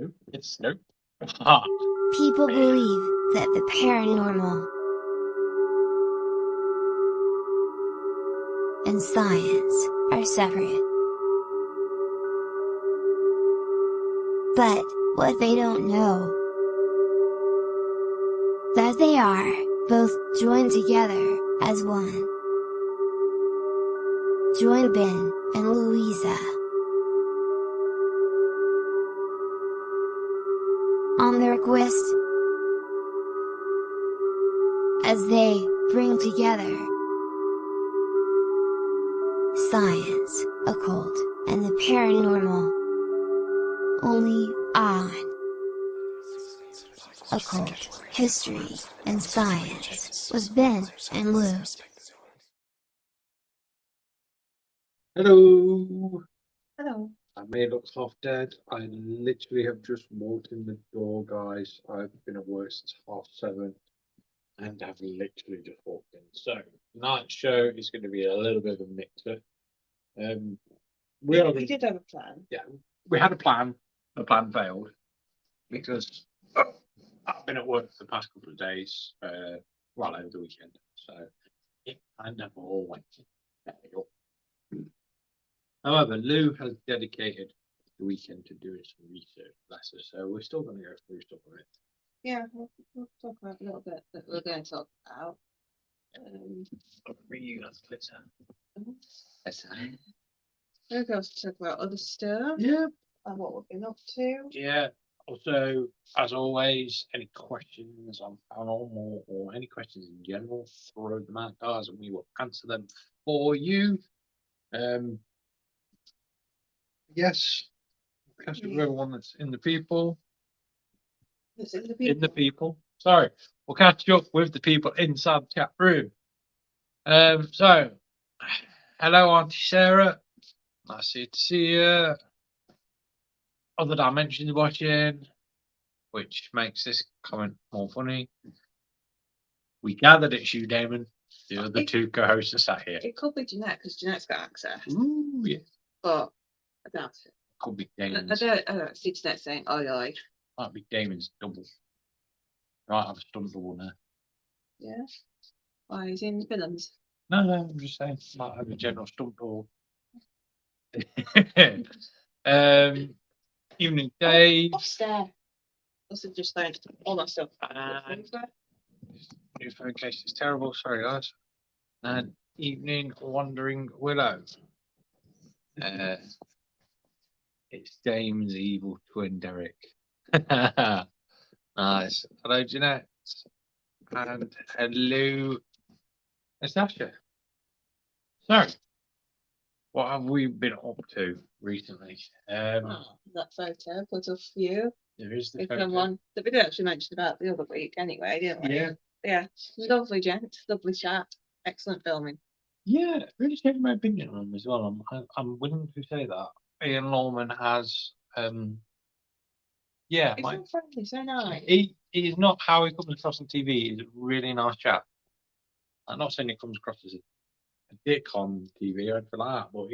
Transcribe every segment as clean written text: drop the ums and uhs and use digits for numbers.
Nope. It's nope. Ha. People believe that the paranormal and science are separate. But what they don't know, that they are both joined together as one. Join Ben and Louisa on their quest as they bring together science, occult, and the paranormal, only on Occult, History, and Science with Ben and Lou. Hello. Hello. I may look half dead. I literally have just walked in the door, guys. I've been at work since 7:30 and I've literally just walked in. So tonight's show is going to be a little bit of a mixer. We did have a plan. Yeah, we had a plan. The plan failed because I've been at work for the past couple of days, well over the weekend. So it kind of all went fail. However, Lou has dedicated the weekend to doing some research lessons, so we're still going to go through stuff of it. Yeah, we'll talk about a little bit that we're going to talk about. For you, that's glitter. We're going to talk about other stuff. Yeah. And what we've been up to. Yeah. Also, as always, any questions on paranormal or any questions in general, throw them at us and we will answer them for you. Yes. Catch up with everyone that's in the people. It's in the people. In the people. Sorry. We'll catch up with the people inside the chat room. So, hello, Auntie Sarah. Nice to see you. Other Dimensions watching, which makes this comment more funny. We gathered it's you, Damon. The other two co-hosts are sat here. It could be Jeanette because Jeanette's got access. Ooh, yeah. But I doubt it. Could be Damon's. I don't see Jeanette saying, "Oh, you're like." Might be Damon's double. Might have a stunt double now. Yeah. Why he's in villains? No, I'm just saying. Might have a general stunt double. Evening, Dave. Upstairs. Must have just found all that stuff. New phone case is terrible. Sorry, guys. And evening, Wandering Willow. It's Damon's evil twin, Derek. Nice. Hello, Jeanette. And hello, Natasha. So, what have we been up to recently? That photo put of you. There is the photo. One that we actually mentioned about the other week anyway, didn't we? Yeah. Lovely gent, lovely chat, excellent filming. Yeah, really changed my opinion on him as well. I'm willing to say that Ian Norman has he's so friendly, so nice. He is not how he comes across on TV. He's a really nice chap. I'm not saying he comes across as a dick on TV or anything like that, but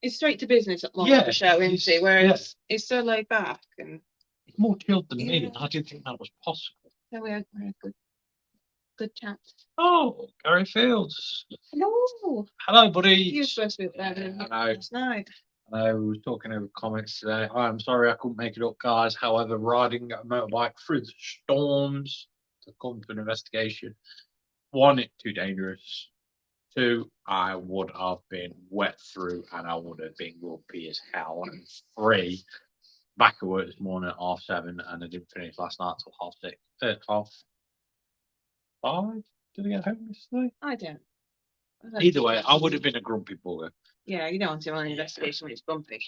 he's straight to business at the show, isn't he? Whereas he's so laid back and he's more chilled than me, and I didn't think that was possible. So we had a good chat. Oh, Gary Fields. Hello, buddy. You were supposed to be up there last night. I know, we were talking over comments today. I'm sorry I couldn't make it up, guys. However, riding a motorbike through the storms to come to an investigation. 1, it's too dangerous. 2, I would have been wet through and I would have been grumpy as hell. And 3, back at work this morning at 7:30 and I didn't finish last night till 6:30. 5? Did I get home yesterday? I don't. Either way, I would have been a grumpy bugger. Yeah, you don't want to run an investigation when it's bumpy.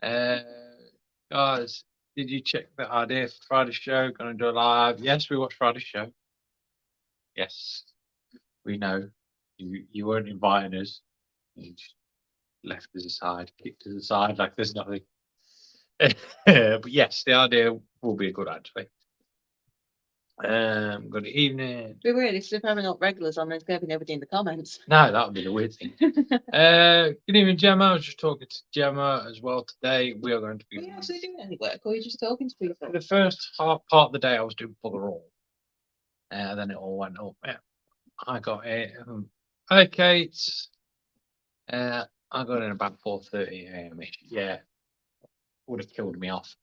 Guys, did you check the idea for Friday's show? Gonna do a live? Yes, we watched Friday's show. Yes, we know. You weren't inviting us. You just left us aside, kicked us aside like there's nothing. But yes, the idea will be a good actually. Good evening. It'd be weird if they're having up regulars on and giving everything in the comments. No, that would be the weird thing. Good evening, Gemma. I was just talking to Gemma as well today. We are going to be. Are you actually doing any work, or are you just talking to people? The first half part of the day, I was doing for the roll. Then it all went up. Yeah, I got it. Hi, Kate. I got in about 4:30 a.m. Yeah, would have killed me off.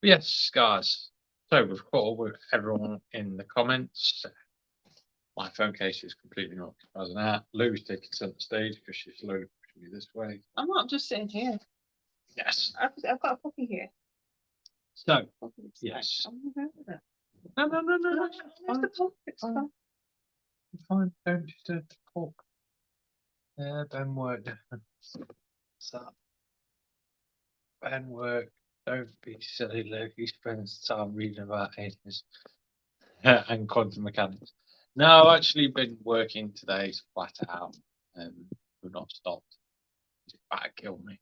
But yes, guys. So we've caught up with everyone in the comments. My phone case is completely not as out. Lou's taking center stage because she's slowly pushing me this way. I'm not just sitting here. Yes. I've got a puppy here. So, yes. No. Where's the puppy? It's fine. Fine. Don't disturb the pork. Ben work. So, Ben work. Don't be silly, Luke. He spends time reading about aliens and quantum mechanics. No, I've actually been working today flat out. We've not stopped. It's about to kill me.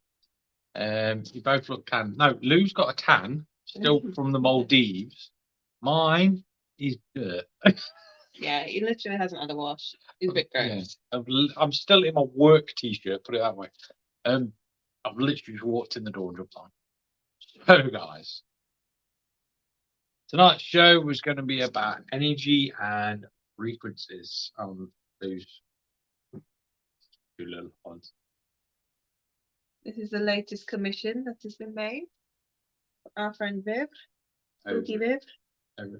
You both look tan. No, Lou's got a tan, still from the Maldives. Mine is dirt. Yeah, he literally hasn't had a wash. He's a bit gross. Yeah. I'm still in my work t-shirt, put it that way. I've literally just walked in the door and jumped on. So, guys, tonight's show was going to be about energy and frequencies on those two little ones. This is the latest commission that has been made. Our friend Viv, Spooky Viv,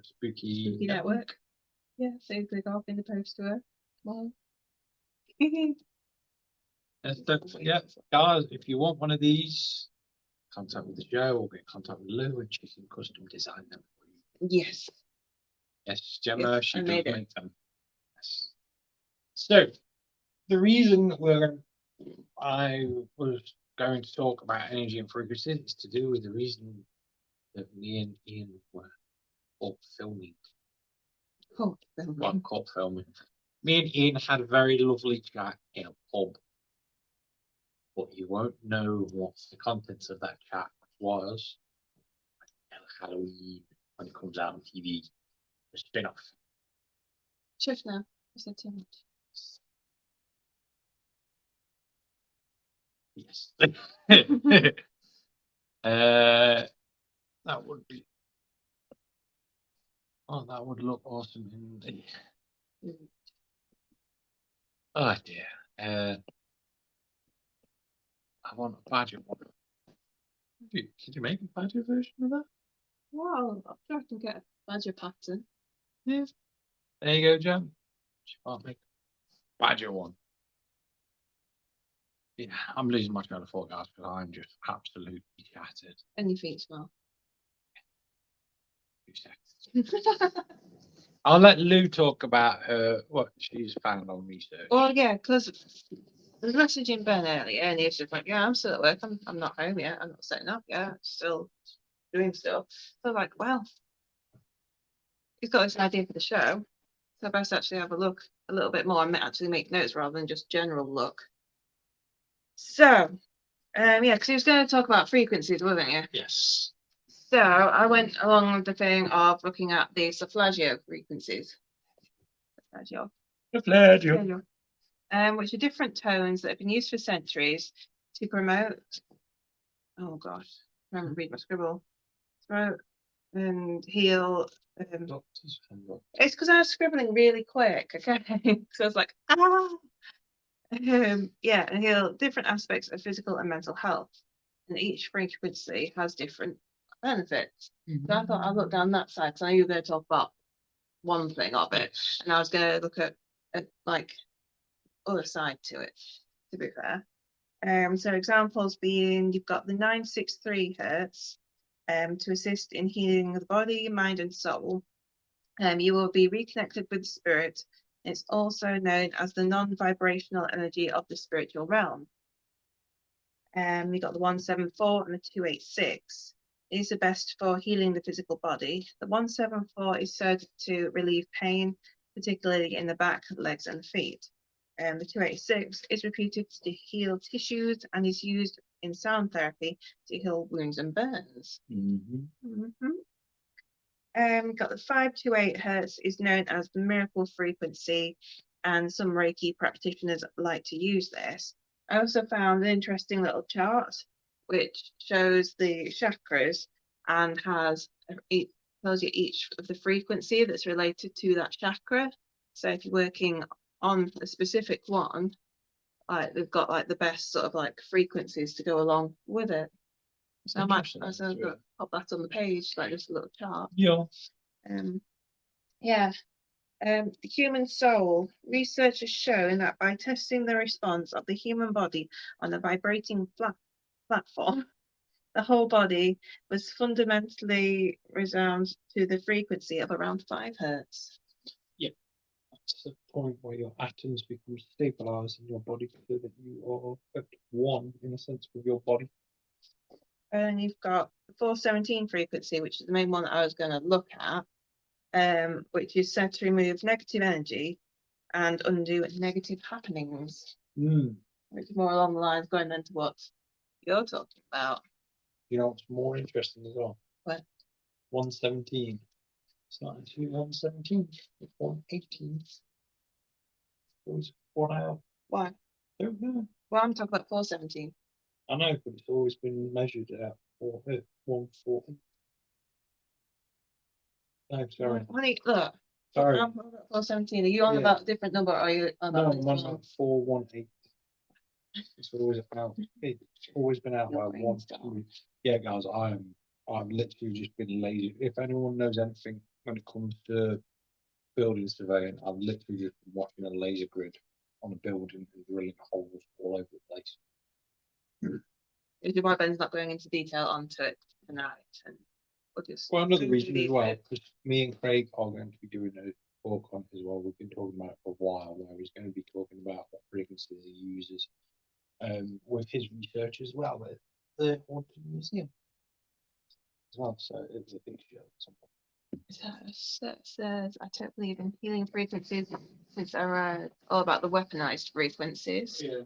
Spooky Network. Yeah, so click off in the post to her. Well. Yeah, guys, if you want one of these, contact with the show or get in contact with Lou and she can custom design them for you. Yes. Yes, Gemma, yes, she does make them. Yes. So, the reason I was going to talk about energy and frequency is to do with the reason that me and Ian were caught filming. Caught filming. Me and Ian had a very lovely chat in a pub. But you won't know what the contents of that chat was until Halloween when it comes out on TV. The spin-off. Shush now. I said too much. Yes. That would be. Oh, that would look awesome in the. Oh dear. I want a badger one. Could you make a badger version of that? Well, I'm sure I can get a badger pattern. Yeah. There you go, Jem. She can't make a badger one. Yeah, I'm losing my train of thought, guys, because I'm just absolutely shattered. And your feet smell. 2 seconds. I'll let Lou talk about what she's found on research. Well, yeah, because I was messaging Ben earlier, and he's just like, "Yeah, I'm still at work. I'm not home yet. I'm not setting up yet. Still doing stuff." So I'm like, well, he's got this idea for the show. So I best actually have a look a little bit more and actually make notes rather than just general look. So, yeah, because he was going to talk about frequencies, wasn't he? Yes. So I went along with the thing of looking at the Solfeggio frequencies. Solfeggio. Which are different tones that have been used for centuries to promote. Oh gosh, I haven't read my scribble. Promote and heal. It's because I was scribbling really quick. Okay, so I was like, yeah, and heal different aspects of physical and mental health, and each frequency has different benefits. So I thought I'd look down that side because I knew you were going to talk about one thing of it, and I was going to look at like other side to it. To be fair, so examples being you've got the 963 hertz, to assist in healing the body, mind, and soul. You will be reconnected with the spirit. It's also known as the non-vibrational energy of the spiritual realm. You've got the 174 and the 286. These are best for healing the physical body. The 174 is said to relieve pain, particularly in the back, legs, and feet. The 286 is reputed to heal tissues and is used in sound therapy to heal wounds and burns. Got the 528 hertz is known as the miracle frequency, and some Reiki practitioners like to use this. I also found an interesting little chart which shows the chakras and it tells you each of the frequency that's related to that chakra. So if you're working on a specific one, like they've got like the best sort of like frequencies to go along with it. So I might also pop that on the page, like just a little chart. Yeah. Yeah. The human soul. Research has shown that by testing the response of the human body on a vibrating platform, the whole body was fundamentally resounds to the frequency of around 5 hertz. That's the point where your atoms become stabilized in your body so that you are at one, in a sense, with your body. And you've got the 417 frequency, which is the main one that I was going to look at, which is said to remove negative energy and undo negative happenings. Which is more along the lines going into what you're talking about. You know what's more interesting as well? What? 117. It's not actually 117, it's 118. Always 1 hour. Why? Don't know. Well, I'm talking about 417. I know, but it's always been measured at 140. No, sorry. Honey, look. Sorry. I'm on 417. Are you on about a different number? Or are you on No, about I'm on 418. It's always about. It's always been out by 1. Yeah, guys, I've literally just been lazy. If anyone knows anything when it comes to building surveying, I've literally just been watching a laser grid on a building and drilling holes all over the place. Is your why Ben's not going into detail onto it tonight? And we'll just another reason as well, because me and Craig are going to be doing a talk on it as well. We've been talking about it for a while, where he's going to be talking about what frequencies he uses with his research as well at the Haunted Museum as well. So it was a big show at some point. Says, I don't believe in healing frequencies since are all about the weaponized frequencies. Yeah.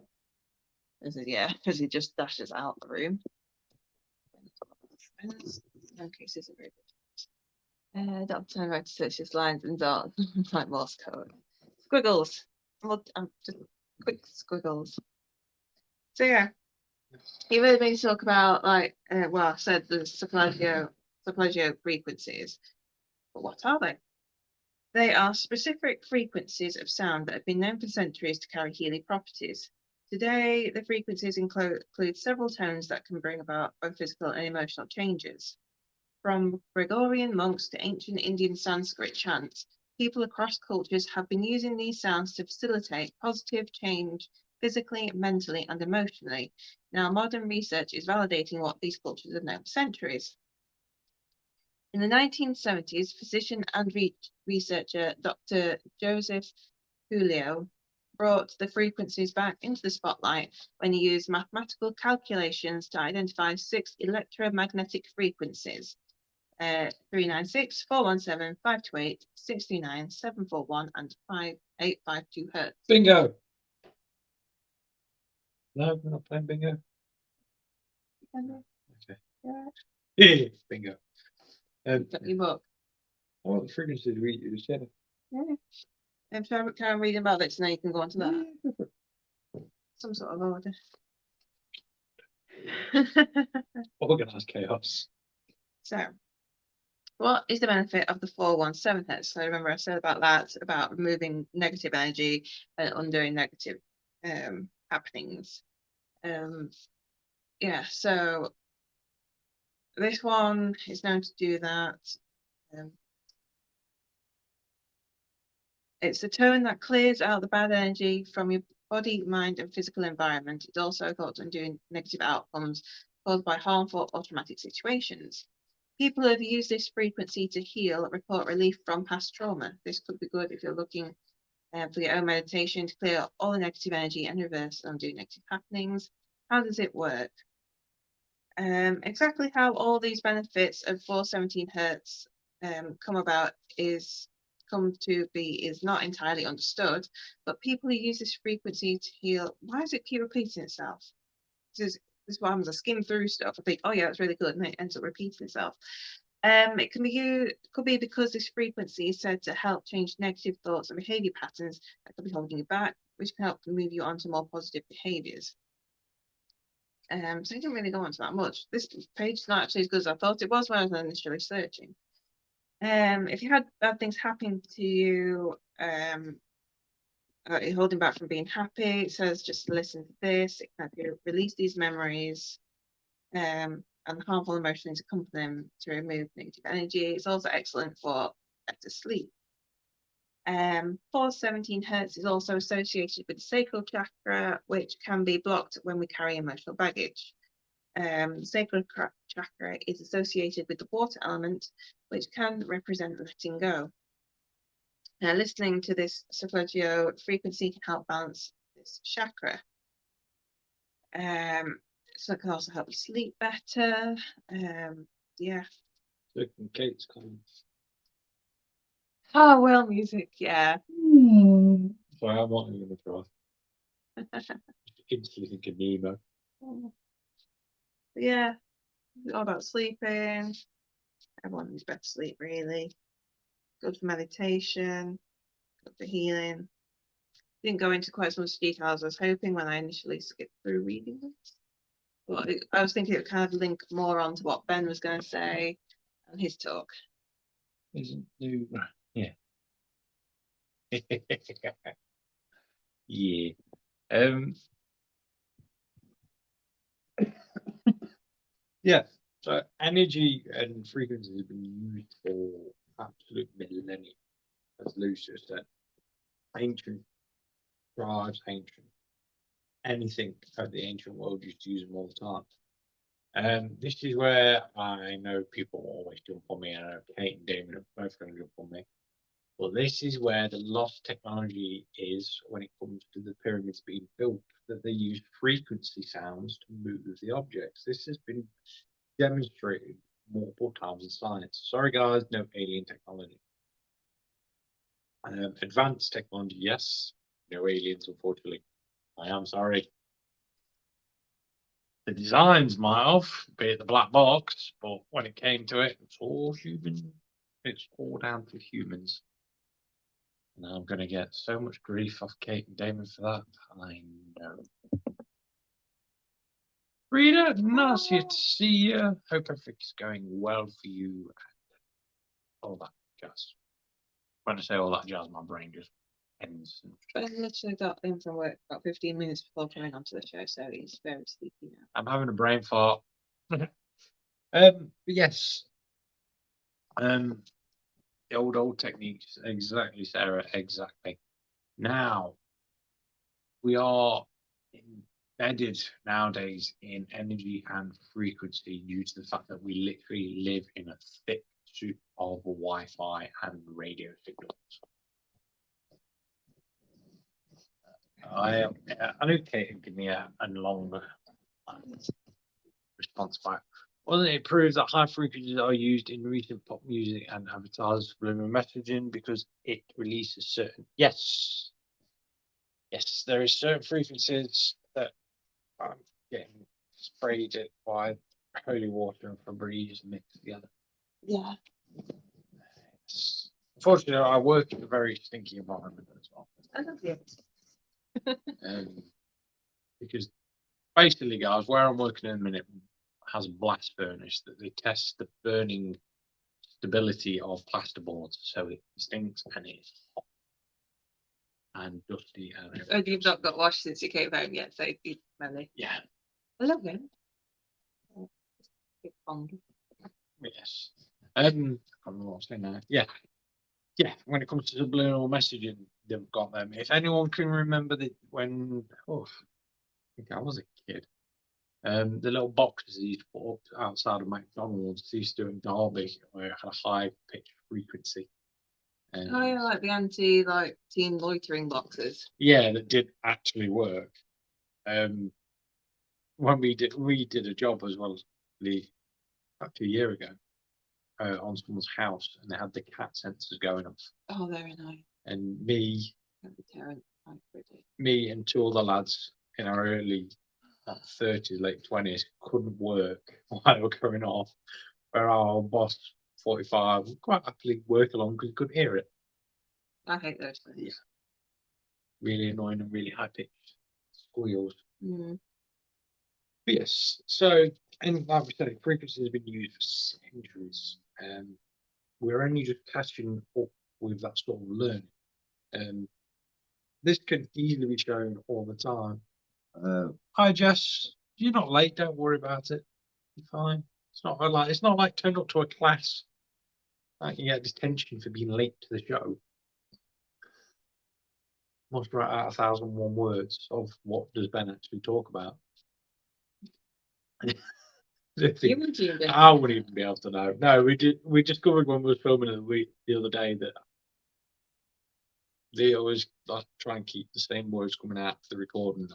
Yeah, because he just dashes out the room. No cases of Dr. Wright searches lines and dots like Morse code. Squiggles. Just quick squiggles. So yeah, you really been talk about like well, I said the Suppagio frequencies, but what are they? They are specific frequencies of sound that have been known for centuries to carry healing properties. Today, the frequencies include several tones that can bring about both physical and emotional changes. From Gregorian monks to ancient Indian Sanskrit chants, people across cultures have been using these sounds to facilitate positive change physically, mentally, and emotionally. Now, modern research is validating what these cultures have known for centuries. In the 1970s, physician and researcher Dr. Joseph Julio brought the frequencies back into the spotlight when he used mathematical calculations to identify 6 electromagnetic frequencies: 396, 417, 528, 639, 741, and 5852 hertz. Bingo! No, we're not playing bingo. Okay. Yeah. Bingo. Your book. What the frequencies we use? Yeah. Can I read about this and then you can go on to that? Some sort of order. Organized chaos. So, what is the benefit of the 417 hertz? So remember I said about that, about removing negative energy and undoing negative happenings. Yeah, so this one is known to do that. It's a tone that clears out the bad energy from your body, mind, and physical environment. It's also got undoing negative outcomes caused by harmful or traumatic situations. People who have used this frequency to heal report relief from past trauma. This could be good if you're looking for your own meditation to clear all the negative energy and reverse and undo negative happenings. How does it work? Exactly how all these benefits of 417 hertz come about is not entirely understood, but people who use this frequency to heal, why does it keep repeating itself? This is what happens. I skim through stuff. I think, oh yeah, that's really good, and it ends up repeating itself. It can be could be because this frequency is said to help change negative thoughts and behavior patterns that could be holding you back, which can help move you on to more positive behaviors. So I didn't really go into that much. This page is not actually as good as I thought it was when I was initially searching. If you had bad things happen to you, you're holding back from being happy, it says just listen to this. It can help you release these memories and the harmful emotions accompany them to remove negative energy. It's also excellent for better sleep. 417 hertz is also associated with the sacral chakra, which can be blocked when we carry emotional baggage. Sacral chakra is associated with the water element, which can represent letting go. Listening to this solfeggio frequency can help balance this chakra. So it can also help you sleep better. Yeah. Looking Kate's comments. Oh, well, music, yeah. Sorry, I'm not even going to try. Instantly thinking Nemo. Yeah, all about sleeping. Everyone needs better sleep, really. Good for meditation, good for healing. Didn't go into quite so much detail as I was hoping when I initially skipped through reading this. But I was thinking it would kind of link more on to what Ben was going to say and his talk. Isn't new? Yeah. Yeah. Yeah. So energy and frequency have been used for absolute millennia, as Lucius said. Ancient tribes, ancient anything of the ancient world used to use them all the time. This is where I know people always jump on me, and I know Kate and Damon are both going to jump on me. But this is where the lost technology is when it comes to the pyramids being built, that they use frequency sounds to move the objects. This has been demonstrated multiple times in science. Sorry, guys, no alien technology. Advanced technology, yes. No aliens, unfortunately. I am sorry. The designs might have, be it the black box, but when it came to it, it's all human. It's all down to humans. And I'm going to get so much grief off Kate and Damon for that. I know. Rita, nice to see you. Hope everything's going well for you. All that jazz. When I say all that jazz, my brain just ends. Ben literally got in from work about 15 minutes before coming onto the show, so he's very sleepy now. I'm having a brain fart. Yes. The old techniques. Exactly, Sarah. Exactly. Now, we are embedded nowadays in energy and frequency due to the fact that we literally live in a thick soup of Wi-Fi and radio signals. I know Kate can give me a longer response back. Well, it proves that high frequencies are used in recent pop music and advertised subliminal messaging because it releases certain. Yes, there is certain frequencies that I'm getting sprayed it by holy water and Febreze mixed together. Yeah. Yes. Unfortunately, I work in a very stinky environment as well. I love you. Because basically, guys, where I'm working in a minute has a blast furnace that they test the burning stability of plasterboards, so it stinks and it's hot and dusty and Oh, you've not got washed since you came home yet, so it's smelly. yeah. I love him. Big pond. Yes. I can't remember what I was saying now. Yeah. When it comes to subliminal messaging, they've got them. If anyone can remember when I think I was a kid, the little boxes they used to put up outside of McDonald's, they used to do in Derby, where it had a high pitch frequency. Oh yeah, like the teen loitering boxes. Yeah, that did actually work. When we did a job as well, about 2 years ago, on someone's house, and they had the cat sensors going off. Oh, very nice. And me and two other lads in our early 30s, late 20s couldn't work while they were going off. Where our boss 45, would quite happily work along because you couldn't hear it. I hate those things. Yeah. Really annoying and really high pitched squeals. Mm. But yes, so, and like we said, frequency has been used for centuries. We're only just catching up with that sort of learning. This can easily be shown all the time. Hi Jess, you're not late, don't worry about it. You're fine. It's not like turn up to a class. Like you get detention for being late to the show. Must write out 1,001 words of what does Ben actually talk about. You would do this. I wouldn't even be able to know. No, we discovered when we were filming the other day that they always like try and keep the same words coming out for the recording.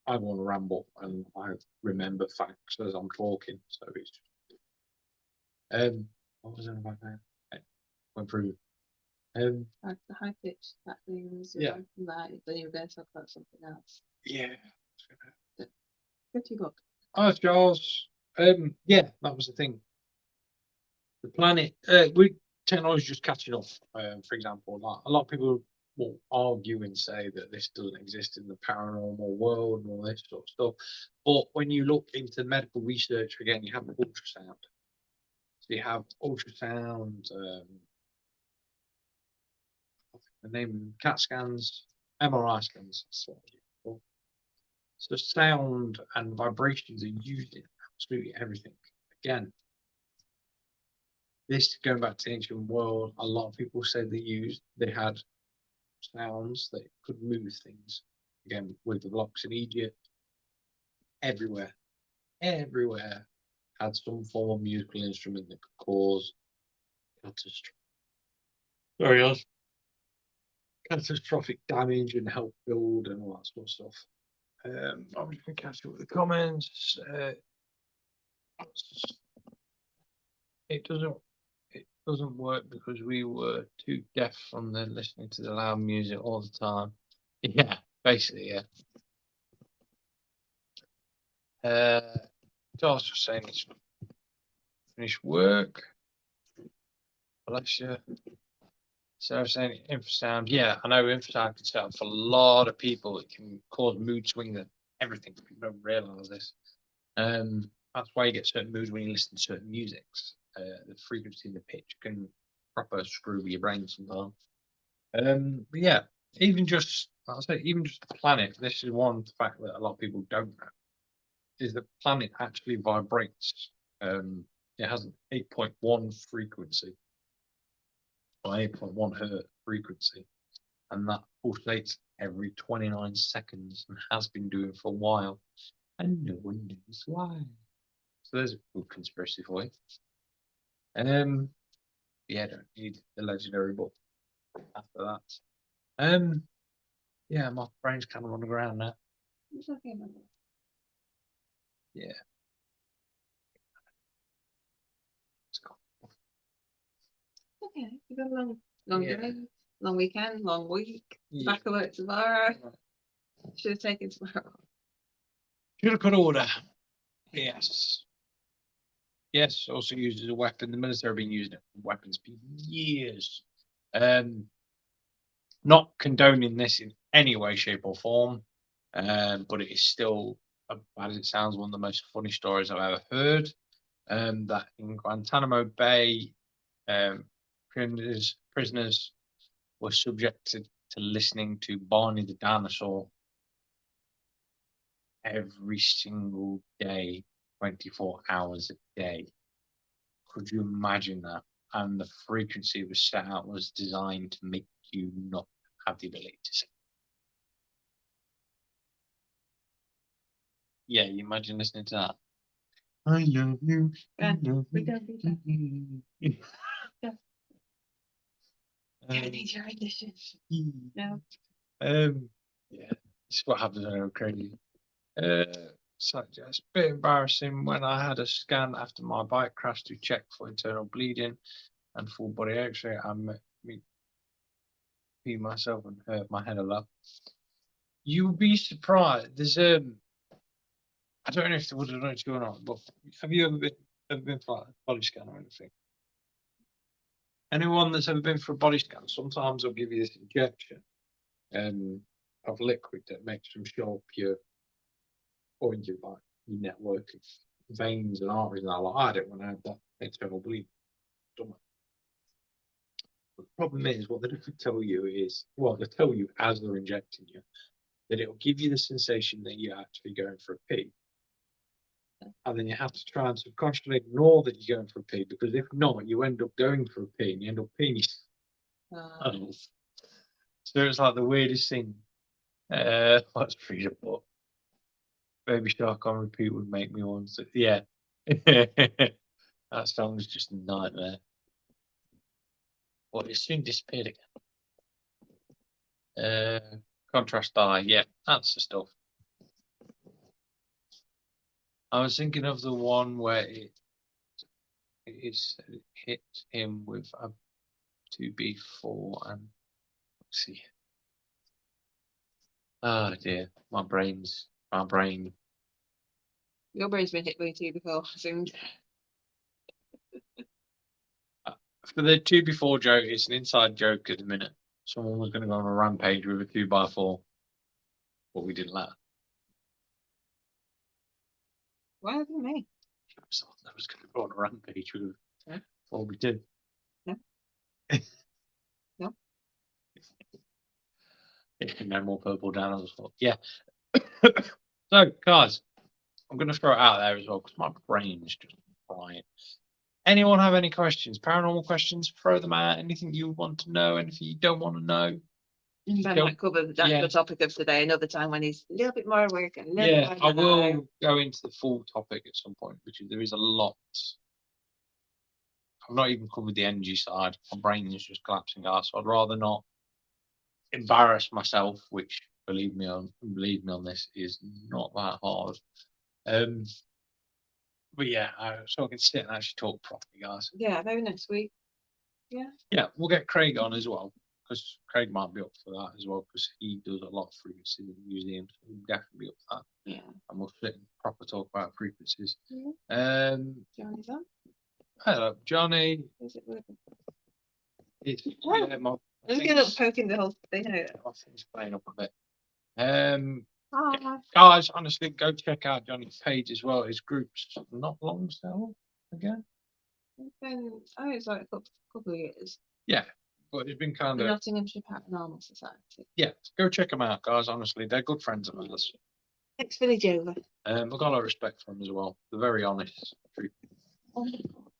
I want to ramble and I remember facts as I'm talking. So it's what was it about now? Went through. Like the high pitch, that thing was Yeah. that, then you were going to talk about something else. Yeah. Pretty book. Oh, Charles. Yeah, that was the thing. The planet, technology just catching up. For example, like, a lot of people will argue and say that this doesn't exist in the paranormal world and all this sort of stuff. But when you look into medical research, again, you have ultrasound. So you have ultrasound, the name CAT scans, MRI scans. So sound and vibrations are used in absolutely everything. Again, this going back to the ancient world, a lot of people said they had sounds that could move things. Again, with the blocks in Egypt, everywhere had some form of musical instrument that could cause catastrophic damage and help build and all that sort of stuff. I'm just going to catch up with the comments. It doesn't work because we were too deaf from the listening to the loud music all the time. Yeah, basically, yeah. Josh was saying it's finished work. Bless you. So I was saying infrasound. Yeah, I know infrasound can set up for a lot of people. It can cause mood swings and everything. People don't realise this. That's why you get certain moods when you listen to certain musics. The frequency and the pitch can proper screw with your brain sometimes. But yeah, even just the planet. This is one fact that a lot of people don't know. Is the planet actually vibrates? It has an 8.1 frequency, or 8.1 hertz frequency, and that pulsates every 29 seconds and has been doing for a while, and no one knows why. So there's a good conspiracy for you. Yeah, don't need the legendary book after that. Yeah, my brain's kind of on the ground now. It's okay, man. Yeah. It's cool. Okay, you got a long Yeah. day, long weekend, long week. Yeah. Back to work tomorrow. Should have taken tomorrow. Should have put order. Yes. Yes, also used as a weapon. The military have been using it for weapons for years. Not condoning this in any way, shape, or form, but it is still, as bad as it sounds, one of the most funny stories I've ever heard. That in Guantanamo Bay, prisoners were subjected to listening to Barney the dinosaur every single day, 24 hours a day. Could you imagine that? And the frequency it was set out was designed to make you not have the ability to see. Yeah, you imagine listening to that. I love you. Yeah, love we you. don't need that. Yeah. Don't need your editions. No. Yeah, this is what happens when I'm crazy. So it's a bit embarrassing when I had a scan after my bike crash to check for internal bleeding and full body X-ray. I peed myself and hurt my head a lot. You'll be surprised. There's I don't know if they would have done it to you or not, but have you ever been for a body scan or anything? Anyone that's ever been for a body scan, sometimes they'll give you this injection of liquid that makes them show up your network of veins and arteries. And I don't want to have that internal bleeding. The problem is, what they don't tell you is, well, they tell you as they're injecting you, that it'll give you the sensation that you're actually going for a pee. And then you have to try and subconsciously ignore that you're going for a pee, because if not, you end up going for a pee and you end up peeing yourself. So it's like the weirdest thing. Let's read a book. Baby Shark on repeat would make me want to. Yeah. That song is just a nightmare. Well, it soon disappeared again. Contrast dye. Yeah, that's the stuff. I was thinking of the one where it hit him with a 2B4 and let's see. Oh dear, my brain. Your brain's been hit by a 2B4, I think. For the 2B4 joke, it's an inside joke at the minute. Someone was going to go on a rampage with a 2x4, but we didn't let her. Why haven't me? I was going to go on a rampage with her. Well, we did. No. No. No more purple down as well. Yeah. So, guys, I'm going to throw it out there as well because my brain's just frying. Anyone have any questions? Paranormal questions? Throw them out. Anything you want to know? Anything you don't want to know? Ben might cover the actual topic of today another time when he's a little bit more awake and a little bit more I will go into the full topic at some point, because there is a lot. I've not even covered the energy side. My brain is just collapsing, guys. So I'd rather not embarrass myself, which believe me on this is not that hard. But yeah, so I can sit and actually talk properly, guys. Yeah, maybe next week. Yeah, we'll get Craig on as well, because Craig might be up for that as well, because he does a lot of frequencies in the museum, so we'll definitely be up for that. Yeah, and we'll sit and proper talk about frequencies. Johnny's on. Hello, Johnny. Is it working? It's I'm just gonna poking the whole thing out. I think it's playing up a bit. Hi. Guys, honestly, go check out Johnny's page as well. His group's not long still again. It's been, it's like a couple of years. Yeah, but it's been kind The of. Nottinghamshire Paranormal Society. Yeah, go check them out, guys. Honestly, they're good friends of ours. Next village over. I've got a lot of respect for them as well. They're very honest. I'm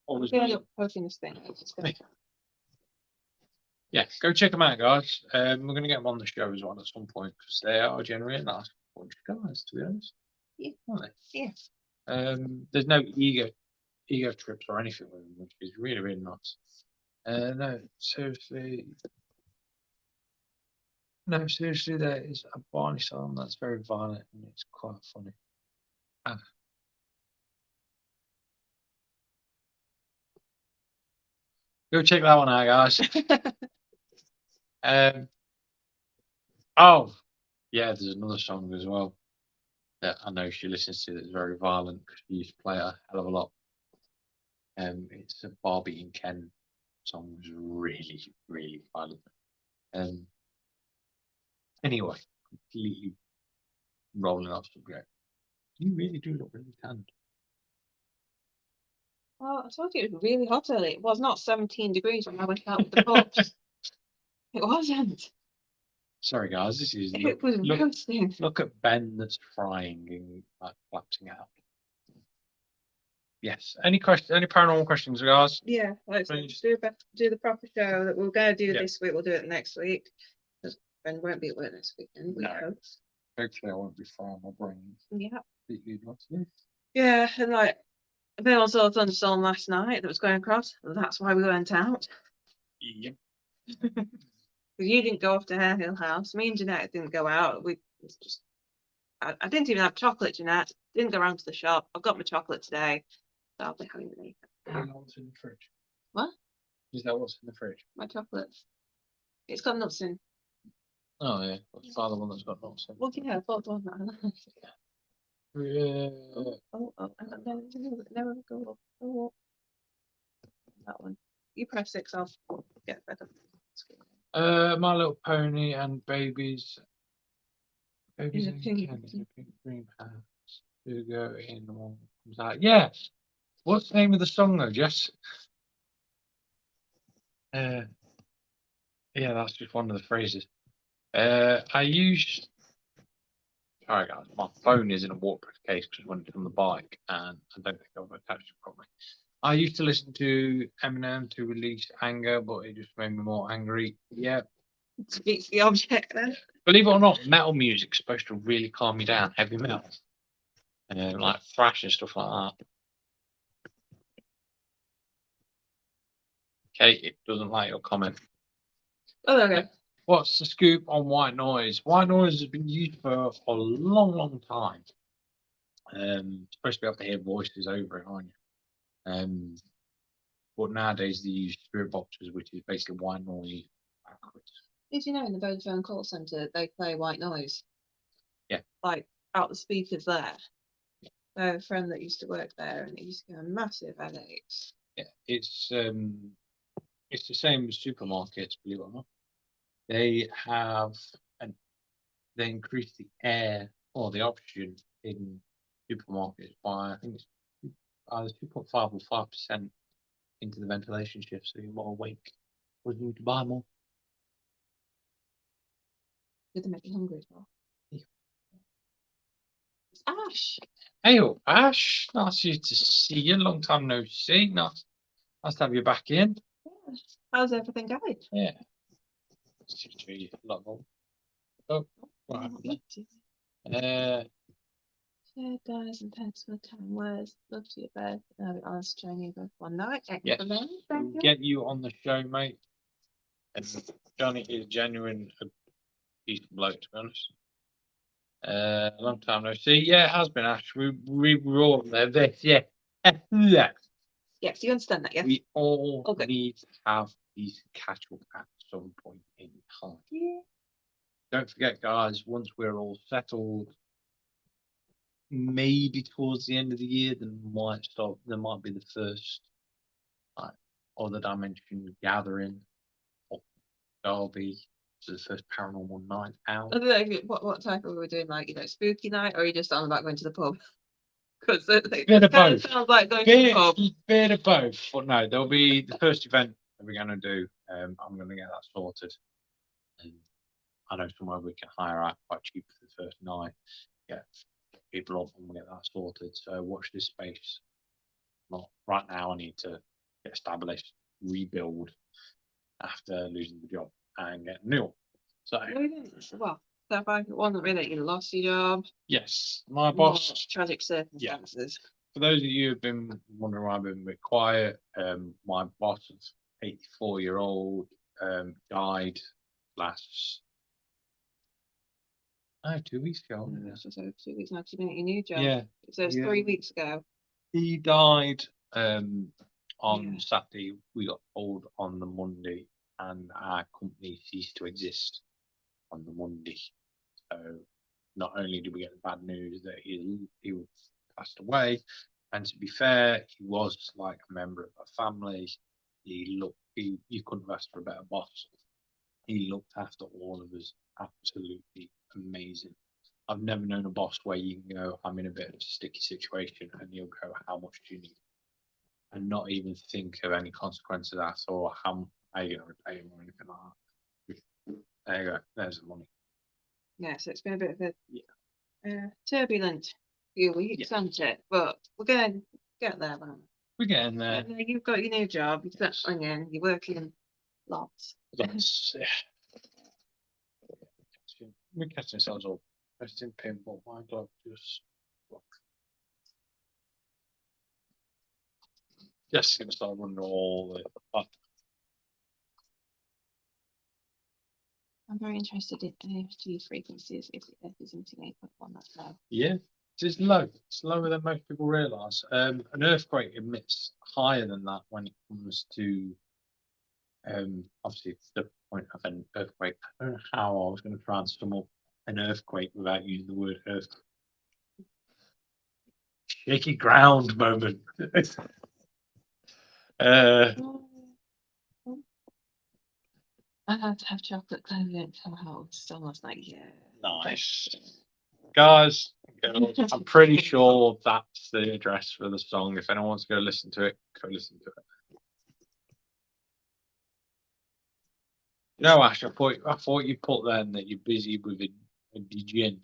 gonna look poking this thing. Yeah, go check them out, guys. We're going to get them on the show as well at some point, because they are generally a nice bunch of guys, to be honest. Yeah. Aren't they? Yeah. There's no ego trips or anything with them, which is really, really nice. No, seriously, there is a Barney song that's very violent and it's quite funny. Go check that one out, guys. Oh, yeah, there's another song as well that I know she listens to that's very violent, because she used to play a hell of a lot. It's a Barbie and Ken song, was really, really violent. Anyway, completely rolling off subject. You really do look really tanned. Well, I told you it was really hot early. It was not 17 degrees when I went out with the pups. It wasn't. Sorry, guys. This is It was roasting. Look at Ben that's frying and like collapsing out. Yes. Any questions? Any paranormal questions, guys? Yeah, let's do the proper show that we're going to do this week. We'll do it next week. Because Ben won't be at work next week. No. Hopefully, I won't be frying my brain. Yeah. Yeah. Yeah, and like Ben also thunderstorm last night that was going across. That's why we went out. Yep. You didn't go off to Hare Hill House. Me and Jeanette didn't go out. I didn't even have chocolate, Jeanette. Didn't go around to the shop. I've got my chocolate today. So I'll be having it later. What's in the fridge? What? Is that what's in the fridge? My chocolates. It's got nuts in. Oh, yeah. What's the other one that's got nuts in? Well, yeah, I thought one that. Yeah. Oh, never go up. Oh, that one. You press 6, I'll get better. My Little Pony and Babies. Babies In in the pink- Candy, the pink green pants. To go in the one comes out. Yeah. What's the name of the song though, Jess? Yeah, that's just one of the phrases. I used. Sorry guys, my phone is in a waterproof case because when it's on the bike and I don't think I've attached it properly. I used to listen to Eminem to release anger, but it just made me more angry. Yeah. Speaks the object then. Believe it or not, metal music's supposed to really calm me down, heavy metal. Like thrash and stuff like that. Okay, it doesn't like your comment. Oh, okay. What's the scoop on white noise? White noise has been used for a long, long time. Supposed to be able to hear voices over it, aren't you? But nowadays they use spirit boxes, which is basically white noise backwards. Did you know in the Vodafone call centre they play white noise? Yeah. Like out the speakers there. I have a friend that used to work there and it used to give him massive headaches. Yeah, it's the same as supermarkets, believe it or not. They have they increase the air or the oxygen in supermarkets by I think it's either 2.5 or 5% into the ventilation shift, so you're more awake. Would you need to buy more? Did they make you hungry as well? Yeah. It's Ash. Hey, Ash, nice you to see you. Long time no see. Nice to have you back in. Yeah. How's everything going? Yeah. Seems to be a lot more. Oh, right. Share dies and thanks for the kind words. Love to your bed. I'll be honest, join you both one night. Yes. Excellent. Thank We'll you. get you on the show, mate. And Johnny is genuine, a decent bloke, to be honest. Long time no see. Yeah, it has been, Ash. We were all there. This, yeah. Yeah. Yes, you understand that, yes? We all Okay. need to have these catch up at some point in time. Yeah. Don't forget, guys, once we're all settled, maybe towards the end of the year, there might be the first like other dimension gathering of Derby. So the first paranormal night out. I don't know if what type of we doing, like, spooky night, or are you just on about going to the pub? Because it Bit of kind of both. sounds like going to the pub. Bit of both. But no, there'll be the first event that we're going to do. I'm going to get that sorted. And I know somewhere we can hire out quite cheap for the first night. Get people up and we'll get that sorted. So watch this space. Not right now. I need to get established, rebuild after losing the job and get a new one. So Well, so far it wasn't really you lost your job. yes, my More boss. tragic circumstances. For those of you who've been wondering why I've been a bit quiet, my boss, 84-year-old, died last 2 weeks ago. So 2 weeks now, 'cause you've been at your new job. Yeah, So it's 3 weeks ago. he died on Yeah. Saturday. We got told on the Monday, and our company ceased to exist on the Monday. So not only did we get the bad news that he passed away, and to be fair, he was like a member of our family. You couldn't have asked for a better boss. He looked after all of us absolutely amazing. I've never known a boss where you can go, I'm in a bit of a sticky situation, and you'll go, how much do you need? And not even think of any consequences at or how are you going to repay him or anything like that. There you go. There's the money. Yeah, so it's been a bit of a turbulent few weeks, hasn't it? But we're going to get there, man. We're getting there. Yeah, you've got your new job, you're settling in, you're working lots. That's, yeah. We're catching ourselves all pressed in pinball. My glove just. Just going to start running all the. I'm very interested in AFG frequencies if the Earth is emitting 8.1, that's low. Yeah, it's low. It's lower than most people realise. An earthquake emits higher than that when it comes to obviously the point of an earthquake. I don't know how I was going to try and sum up an earthquake without using the word earthquake. Shaky ground moment. I had to have chocolate clothing come home. So I was like, yeah. Nice. Guys, I'm pretty sure that's the address for the song. If anyone wants to go listen to it, go listen to it. You know, Ash, I thought you put then that you're busy with a DJing,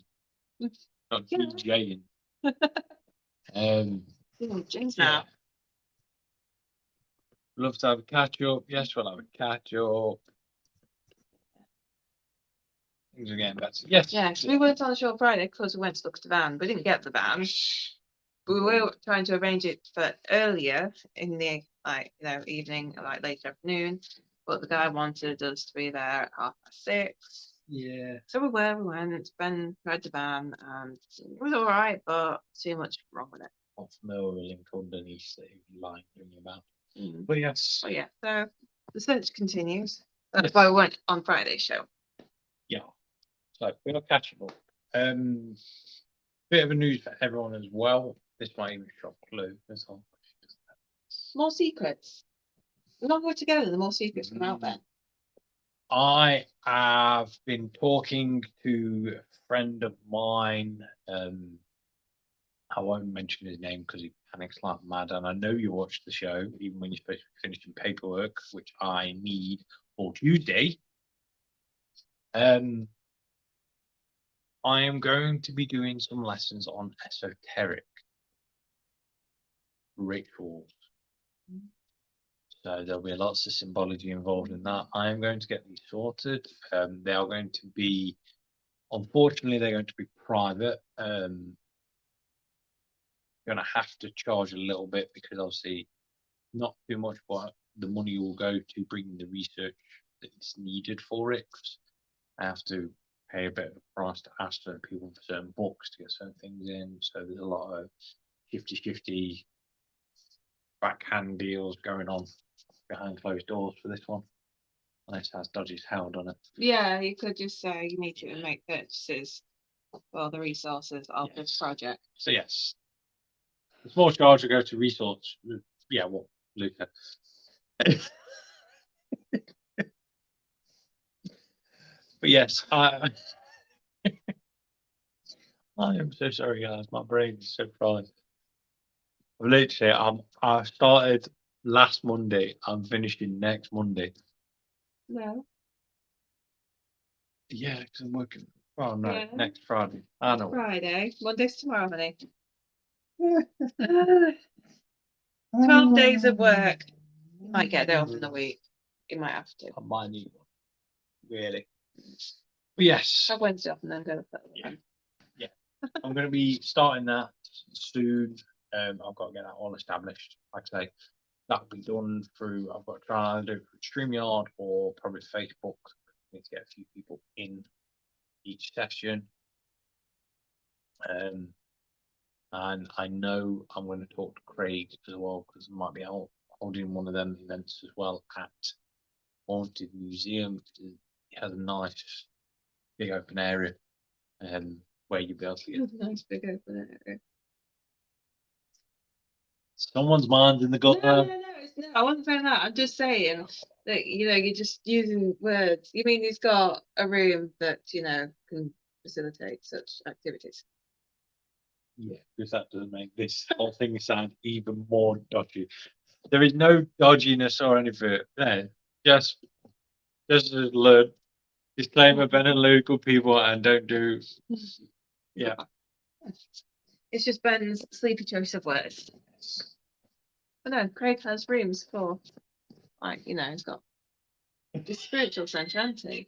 not Yeah. DJing. James Yeah. now. Love to have a catch up. Yes, we'll have a catch up. Things are getting better. Yes. Yeah, 'cause we weren't on the show Friday because we went to look at the van. We didn't get the van. But we were trying to arrange it for earlier in the evening, like late afternoon. But the guy wanted us to be there at 6:30. Yeah. So we went. Ben tried the van and it was all right, but too much wrong with it. Off no link underneath the line ringing about. Mm. But yes. But yeah, so the search continues. That's Yes. why we went on Friday's show. Yeah. So we're catching up. Bit of a news for everyone as well. This might even shock Lou as well. More secrets. The longer we're together, the more secrets come out there. I have been talking to a friend of mine. I won't mention his name because he panics like mad. And I know you watched the show, even when you're supposed to be finishing paperwork, which I need for Tuesday. I am going to be doing some lessons on esoteric rituals. So there'll be lots of symbology involved in that. I am going to get these sorted. They are going to be, unfortunately, they're going to be private. Going to have to charge a little bit because obviously not too much, but the money will go to bringing the research that is needed for it. I have to pay a bit of a price to ask certain people for certain books to get certain things in. So there's a lot of shifty backhand deals going on behind closed doors for this one. Unless it has dodgy held on it. Yeah, you could just say you need to make purchases for the resources of this project. So yes, the small charge will go to resource. Yeah, what Luca? But yes, I am so sorry, guys. My brain is so fried. Literally, I started last Monday. I'm finishing next Monday. No. Yeah, because I'm working. Oh no, Yeah. next Friday. I know. Friday. Monday's tomorrow, honey. 12 days of work. You might get there off in the week. You might have to. I might need one. Really. But yes. Have Wednesday off and then go to the Yeah. Yeah. I'm going to be starting that soon. I've got to get that all established. Like I say, that'll be done through, I've got to try and do it through StreamYard or probably Facebook. I need to get a few people in each session. And I know I'm going to talk to Craig as well because I might be holding one of them events as well at Haunted Museum. It has a nice big open area where you'll be able to get nice big open area. Someone's mind's in the gutter. No, I wasn't saying that. I'm just saying that, you're just using words. You mean he's got a room that, can facilitate such activities? Yeah, because that doesn't make this whole thing sound even more dodgy. There is no dodginess or anything there. Just learn. Disclaimer, Ben and Lou, good people, and don't do. Yeah. It's just Ben's sleepy choice of words. But no, Craig has rooms for, he's got this spiritual centre, hasn't he?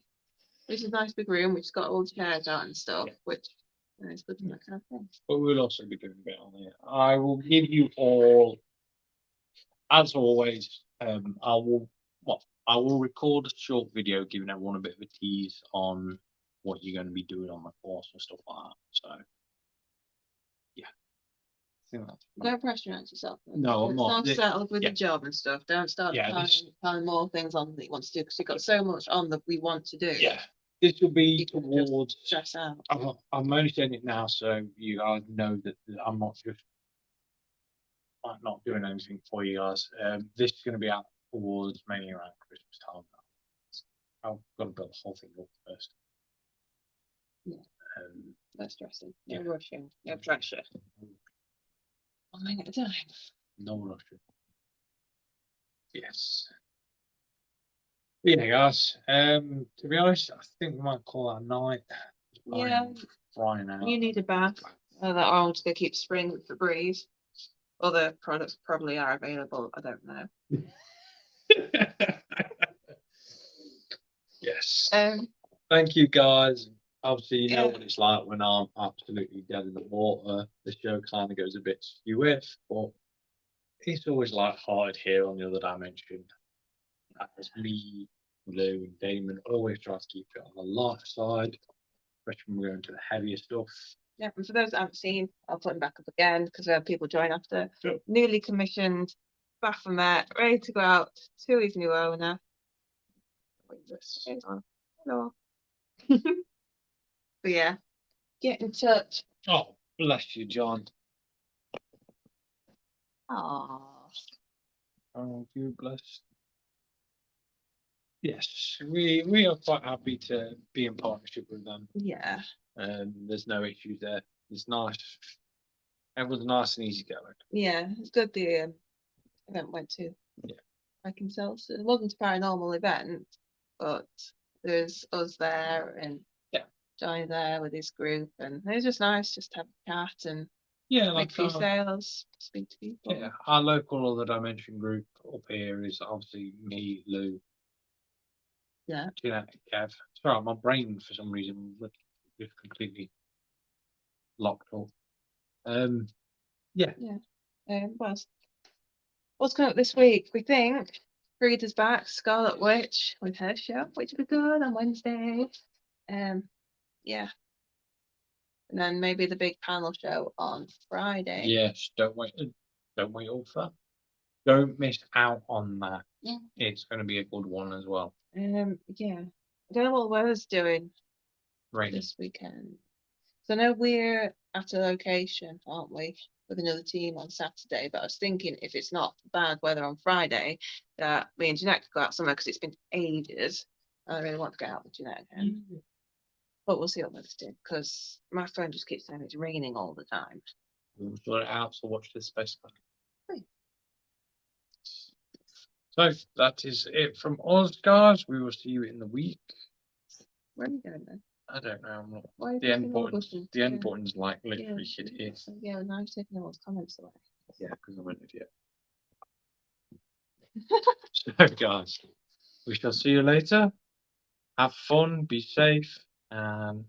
Which is a nice big room, which has got all the chairs out and stuff, which is good for that kind of thing. But we'll also be doing a bit on it. I will give you all, as always, I will record a short video giving everyone a bit of a tease on what you're going to be doing on the course and stuff like that. So, yeah. Don't pressurize yourself. No, I'm not. Start settled with the job and stuff. Don't start planning more things on that you want to do because you've got so much on that we want to do. Yeah. This will be towards stress out. I'm only saying it now so you guys know that I'm not just not doing anything for you guys. This is going to be out towards mainly around Christmas time. I've got to build the whole thing up first. Yeah. Um, No stressing, no Yeah. rushing, no pressure. 1 thing at a time. no rushing. Yes. Yeah, guys. To be honest, I think we might call that a night. Yeah, I'm frying out. you need a bath. That I'm just gonna keep spring with the breeze. Other products probably are available. I don't know. Yes. Um, Thank you, guys. Obviously, you know Yeah. what it's like when I'm absolutely dead in the water. The show kind of goes a bit skew-iff, but it's always light-hearted here on the other dimension. As me, Lou, and Damon always try to keep it on the light side, especially when we're going to the heavier stuff. yeah, and for those that haven't seen, I'll put them back up again because we have people join after. Sure. Newly commissioned Baphomet, ready to go out to his new owner. Yes. Hello. But yeah, get in touch. Oh, bless you, John. Aww. Oh, you blessed. Yes, we are quite happy to be in partnership with them. Yeah. There's no issues there. It's nice. Everyone's nice and easy going. Yeah, it's good the event went to. Yeah. I can tell. So it wasn't a paranormal event, but there's us there and Yeah. Johnny there with his group, and it was just nice just to have a chat and Yeah, make like a few sales, speak to people. yeah, our local other dimension group up here is obviously me, Lou. Yeah. Genetic Kev. Sorry, my brain for some reason was just completely locked up. Yeah. What's coming up this week? We think Frida's back, Scarlet Witch with her show, which will be good on Wednesday. Yeah. And then maybe the big panel show on Friday. Yes, don't wait all for that. Don't miss out on that. Yeah. It's going to be a good one as well. Yeah. I don't know what the weather's doing Rainy. this weekend. So I know we're at a location, aren't we, with another team on Saturday, but I was thinking if it's not bad weather on Friday, that me and Jeanette could go out somewhere because it's been ages. I really want to go out with Jeanette again. But we'll see what weather's doing because my phone just keeps saying it's raining all the time. We'll sort it out, so watch this space. Hey. So that is it from us, guys. We will see you in the week. Where are you going then? I don't know. I'm not. Why are you The pressing end all button. buttons? The end Yeah. button's like literally hit here. Yeah, now I'm taking all those comments away. Yeah, because I'm an idiot. So, guys, we shall see you later. Have fun, be safe, and